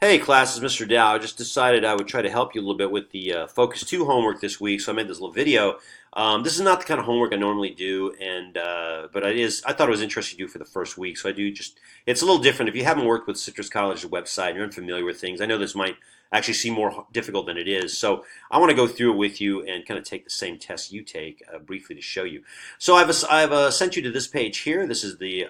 Hey class, it's Mr. Dow. I just decided I would try to help you a little bit with the Focus 2 homework this week, so I made this little video. This is not the kind of homework I normally do, and but I thought it was interesting to do for the first week, so I do just, it's a little different. If you haven't worked with Citrus College's website and you're unfamiliar with things, I know this might actually seem more difficult than it is. So I want to go through it with you and kind of take the same test you take briefly to show you. So I've sent you to this page here. This is the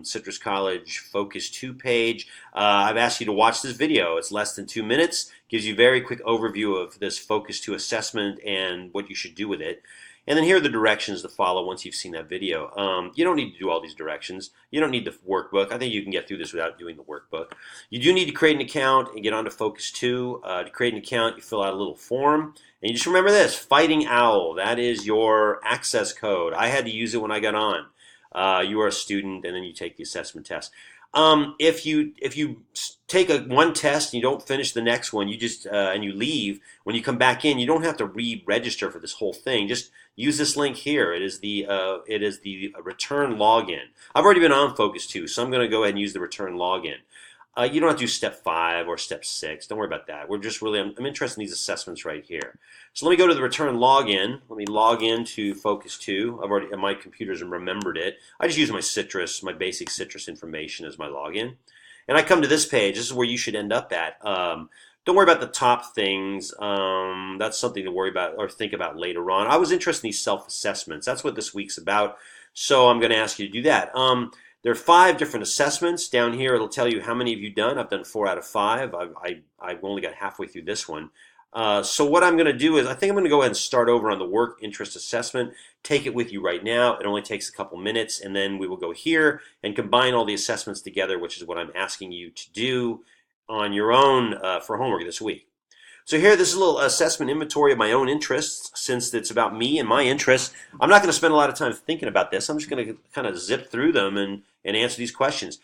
Citrus College Focus 2 page. I've asked you to watch this video. It's less than 2 minutes. Gives you a very quick overview of this Focus 2 assessment and what you should do with it. And then here are the directions to follow once you've seen that video. You don't need to do all these directions. You don't need the workbook. I think you can get through this without doing the workbook. You do need to create an account and get onto Focus 2. To create an account, you fill out a little form. And you just remember this, Fighting Owl. That is your access code. I had to use it when I got on. You are a student, and then you take the assessment test. If you take one test and you don't finish the next one, you just and you leave. When you come back in, you don't have to re-register for this whole thing. Just use this link here. It is the return login. I've already been on Focus 2, so I'm going to go ahead and use the return login. You don't have to do step 5 or step 6. Don't worry about that. I'm interested in these assessments right here. So let me go to the return login. Let me log into Focus 2. My computer's remembered it. I just use my basic Citrus information as my login. And I come to this page. This is where you should end up at. Don't worry about the top things. That's something to worry about or think about later on. I was interested in these self-assessments. That's what this week's about. So I'm going to ask you to do that. There are 5 different assessments. Down here, it'll tell you how many have you done. I've done 4 out of 5. I've only got halfway through this one. So what I'm going to do is I think I'm going to go ahead and start over on the work interest assessment. Take it with you right now. It only takes a couple minutes, and then we will go here and combine all the assessments together, which is what I'm asking you to do on your own for homework this week. So here, this is a little assessment inventory of my own interests. Since it's about me and my interests, I'm not going to spend a lot of time thinking about this. I'm just going to kind of zip through them and answer these questions.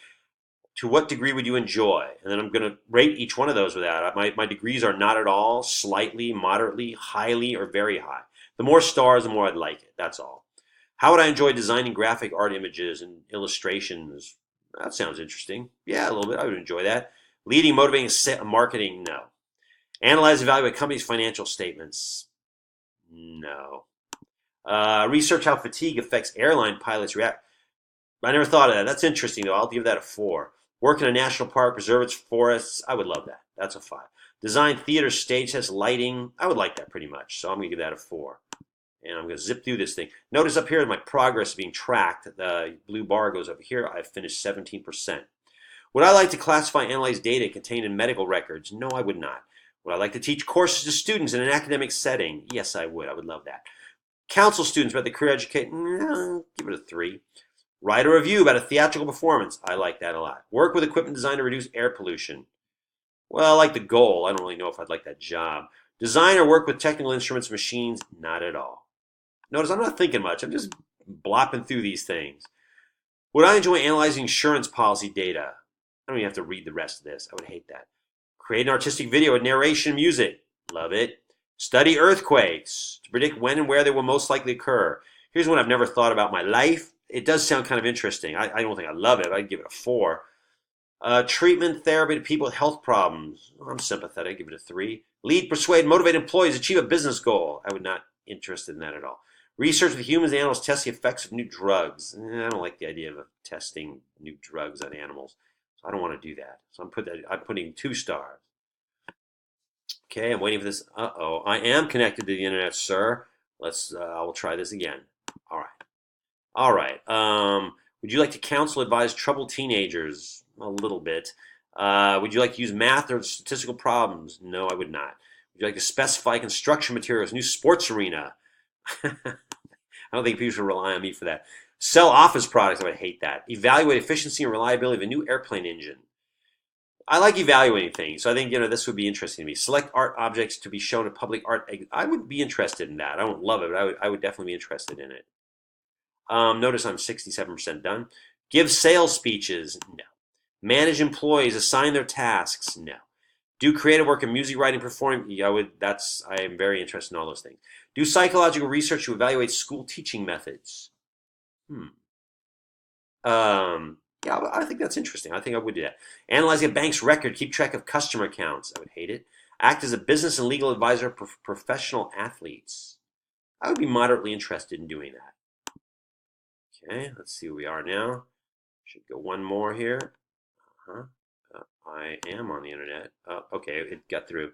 To what degree would you enjoy? And then I'm going to rate each one of those with that. My degrees are not at all, slightly, moderately, highly, or very high. The more stars, the more I'd like it. That's all. How would I enjoy designing graphic art images and illustrations? That sounds interesting. Yeah, a little bit. I would enjoy that. Leading, motivating, marketing? No. Analyze and evaluate companies' financial statements? No. Research how fatigue affects airline pilots' react. I never thought of that. That's interesting, though. I'll give that a 4. Work in a national park, preserve its forests. I would love that. That's a 5. Design theater, stage test, lighting. I would like that pretty much. So I'm going to give that a 4. And I'm going to zip through this thing. Notice up here my progress is being tracked. The blue bar goes over here. I've finished 17%. Would I like to classify and analyze data contained in medical records? No, I would not. Would I like to teach courses to students in an academic setting? Yes, I would. I would love that. Counsel students about the career education? No, give it a 3. Write a review about a theatrical performance. I like that a lot. Work with equipment design to reduce air pollution. Well, I like the goal. I don't really know if I'd like that job. Design or work with technical instruments, machines? Not at all. Notice I'm not thinking much. I'm just blopping through these things. Would I enjoy analyzing insurance policy data? I don't even have to read the rest of this. I would hate that. Create an artistic video with narration and music. Love it. Study earthquakes to predict when and where they will most likely occur. Here's one I've never thought about in my life. It does sound kind of interesting. I don't think I love it. I'd give it a 4. Treatment therapy to people with health problems. I'm sympathetic. Give it a 3. Lead, persuade, motivate employees, achieve a business goal. I would not be interested in that at all. Research with humans and animals, test the effects of new drugs. I don't like the idea of testing new drugs on animals. So I don't want to do that. So I'm putting 2 stars. Okay, I'm waiting for this. Uh-oh. I am connected to the internet, sir. I will try this again. All right. All right. Would you like to counsel, advise troubled teenagers? A little bit. Would you like to use math or statistical problems? No, I would not. Would you like to specify construction materials, new sports arena? I don't think people should rely on me for that. Sell office products. I would hate that. Evaluate efficiency and reliability of a new airplane engine. I like evaluating things, so I think this would be interesting to me. Select art objects to be shown at public art. I would be interested in that. I don't love it, but I would definitely be interested in it. Notice I'm 67% done. Give sales speeches? No. Manage employees, assign their tasks? No. Do creative work in music writing, performing? I am very interested in all those things. Do psychological research to evaluate school teaching methods? Yeah, I think that's interesting. I think I would do that. Analyzing a bank's record, keep track of customer accounts. I would hate it. Act as a business and legal advisor for professional athletes. I would be moderately interested in doing that. Okay, let's see where we are now. Should go one more here. Uh-huh. I am on the internet. Okay, it got through.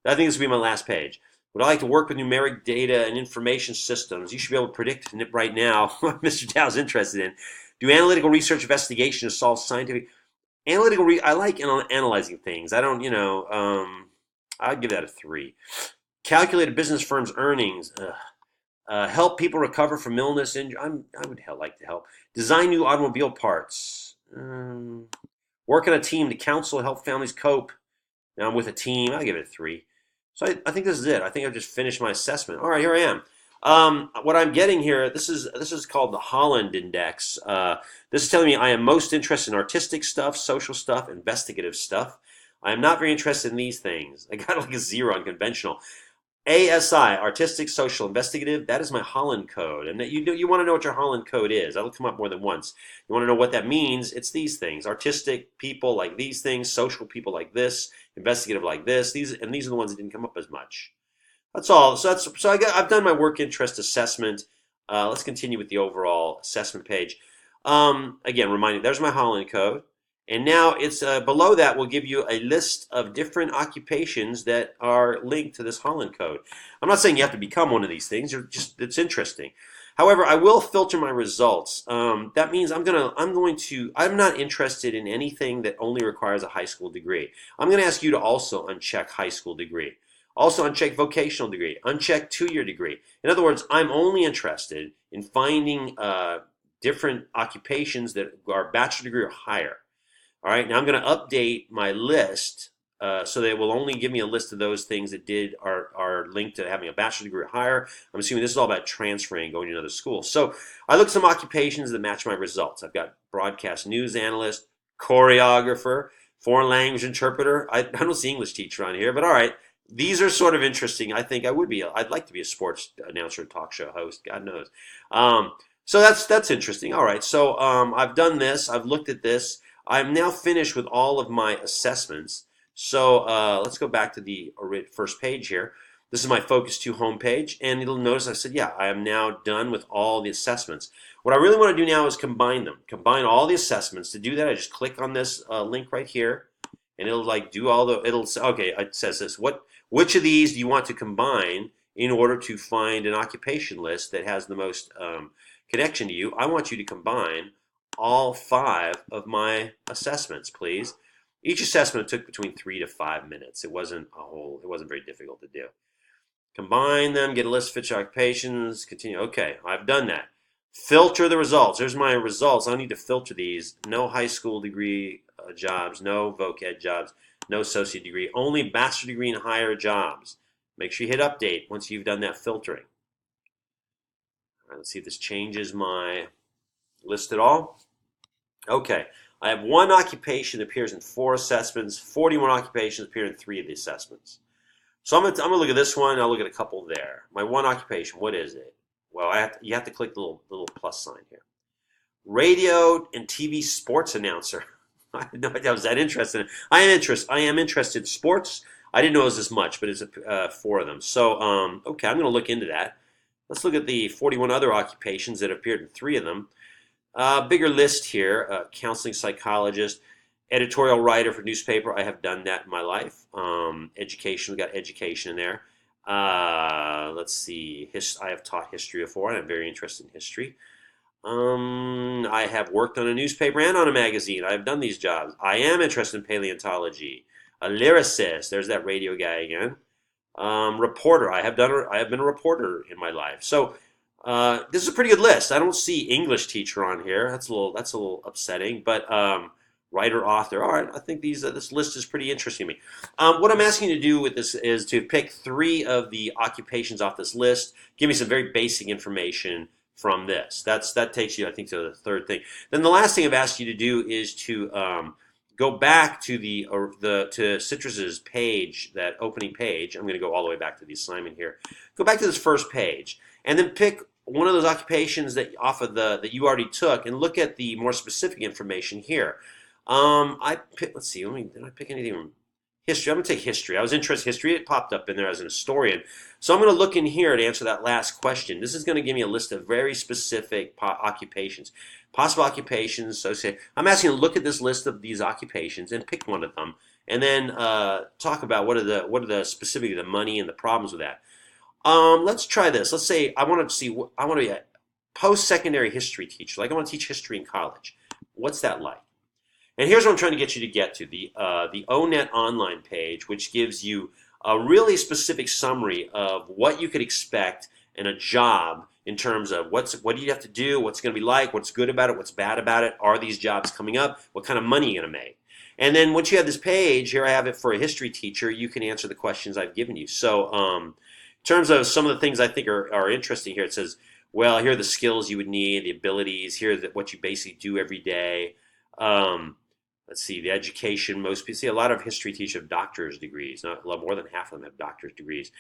I think this will be my last page. Would I like to work with numeric data and information systems? You should be able to predict right now what Mr. Dow's interested in. Do analytical research investigation to solve scientific I like analyzing things. I don't, I'd give that a 3. Calculate a business firm's earnings. Help people recover from illness. I would like to help. Design new automobile parts. Work on a team to counsel, help families cope. Now I'm with a team. I'll give it a 3. So I think this is it. I think I've just finished my assessment. All right, here I am. What I'm getting here, this is called the Holland Index. This is telling me I am most interested in artistic stuff, social stuff, investigative stuff. I am not very interested in these things. I got like a 0 on conventional. ASI, artistic, social, investigative, that is my Holland code. And you want to know what your Holland code is. That'll come up more than once. You want to know what that means? It's these things. Artistic people like these things, social people like this, investigative like this. These are the ones that didn't come up as much. That's all. So I've done my work interest assessment. Let's continue with the overall assessment page. Again, reminding, there's my Holland code. And now it's below that will give you a list of different occupations that are linked to this Holland code. I'm not saying you have to become one of these things. It's interesting. However, I will filter my results. That means I'm not interested in anything that only requires a high school degree. I'm going to ask you to also uncheck high school degree. Also uncheck vocational degree. Uncheck 2-year degree. In other words, I'm only interested in finding different occupations that are bachelor degree or higher. All right, now I'm going to update my list so that it will only give me a list of those things that are linked to having a bachelor's degree or higher. I'm assuming this is all about transferring, going to another school. So I looked at some occupations that match my results. I've got broadcast news analyst, choreographer, foreign language interpreter. I don't see English teacher on here, but all right. These are sort of interesting. I think I'd like to be a sports announcer, talk show host, God knows. So that's interesting. All right, so I've done this. I've looked at this. I'm now finished with all of my assessments. So let's go back to the first page here. This is my Focus 2 homepage, and you'll notice I said, yeah, I am now done with all the assessments. What I really want to do now is combine them. Combine all the assessments. To do that, I just click on this link right here, and it'll like do all the, it'll say, okay, it says this, which of these do you want to combine in order to find an occupation list that has the most connection to you? I want you to combine all 5 of my assessments, please. Each assessment took between 3 to 5 minutes. It wasn't very difficult to do. Combine them, get a list of future occupations, continue. Okay, I've done that. Filter the results. There's my results. I need to filter these. No high school degree jobs, no voc ed jobs, no associate degree, only bachelor degree and higher jobs. Make sure you hit update once you've done that filtering. All right, let's see if this changes my list at all. Okay, I have 1 occupation that appears in 4 assessments. 41 occupations appear in 3 of the assessments. So I'm gonna look at this one. I'll look at a couple there. My 1 occupation, what is it? Well, you have to click the little plus sign here. Radio and TV sports announcer. I didn't know I was that interested. I am interested in sports. I didn't know it was this much, but it's 4 of them. So okay, I'm gonna look into that. Let's look at the 41 other occupations that appeared in 3 of them. Bigger list here, counseling psychologist, editorial writer for newspaper. I have done that in my life. Education, we got education in there. Let's see, I have taught history before, and I'm very interested in history. I have worked on a newspaper and on a magazine. I have done these jobs. I am interested in paleontology. A lyricist, there's that radio guy again. Reporter, I have been a reporter in my life. So this is a pretty good list. I don't see English teacher on here. That's a little upsetting. But writer, author. All right, I think this list is pretty interesting to me. What I'm asking you to do with this is to pick 3 of the occupations off this list. Give me some very basic information from this. That takes you, I think, to the 3rd thing. Then the last thing I've asked you to do is to go back to to Citrus's page, that opening page. I'm going to go all the way back to the assignment here. Go back to this first page, and then pick one of those occupations that off of the that you already took and look at the more specific information here. Let's see, did I pick anything from history? I'm going to take history. I was interested in history. It popped up in there as an historian. So I'm going to look in here to answer that last question. This is going to give me a list of very specific occupations, possible occupations. So say I'm asking you to look at this list of these occupations and pick one of them, and then talk about what are the specifically the money and the problems with that. Let's try this. Let's say I want to be a post-secondary history teacher. Like I want to teach history in college. What's that like? And here's what I'm trying to get you to get to, the ONET online page, which gives you a really specific summary of what you could expect in a job in terms of what do you have to do, what's going to be like, what's good about it, what's bad about it, are these jobs coming up, what kind of money are you going to make. And then once you have this page, here I have it for a history teacher, you can answer the questions I've given you. So in terms of some of the things I think are interesting here, it says, well, here are the skills you would need, the abilities, here are what you basically do every day. Let's see, the education, most people see a lot of history teachers have doctor's degrees. Not more than half of them have doctor's degrees.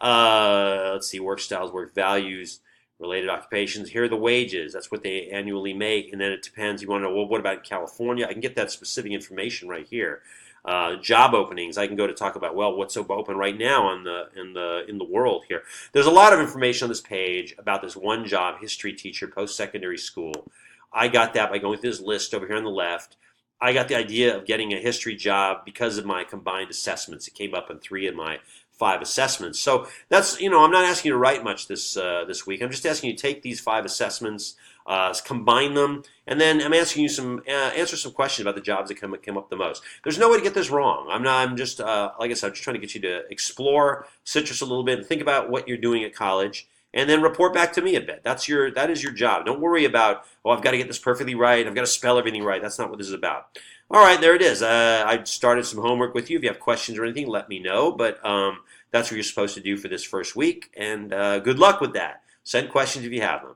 Let's see, work styles, work values, related occupations. Here are the wages. That's what they annually make. And then it depends. You want to know, well, what about California? I can get that specific information right here. Job openings. I can go to talk about, well, what's open right now in the world here. There's a lot of information on this page about this one job, history teacher, post-secondary school. I got that by going through this list over here on the left. I got the idea of getting a history job because of my combined assessments. It came up in 3 of my 5 assessments. So that's, I'm not asking you to write much this week. I'm just asking you to take these 5 assessments, combine them, and then I'm asking you answer some questions about the jobs that come up the most. There's no way to get this wrong. I'm just, like I said, I'm just trying to get you to explore Citrus a little bit and think about what you're doing at college. And then report back to me a bit. That is your job. Don't worry about, I've got to get this perfectly right. I've got to spell everything right. That's not what this is about. All right, there it is. I started some homework with you. If you have questions or anything, let me know. But that's what you're supposed to do for this first week. And good luck with that. Send questions if you have them.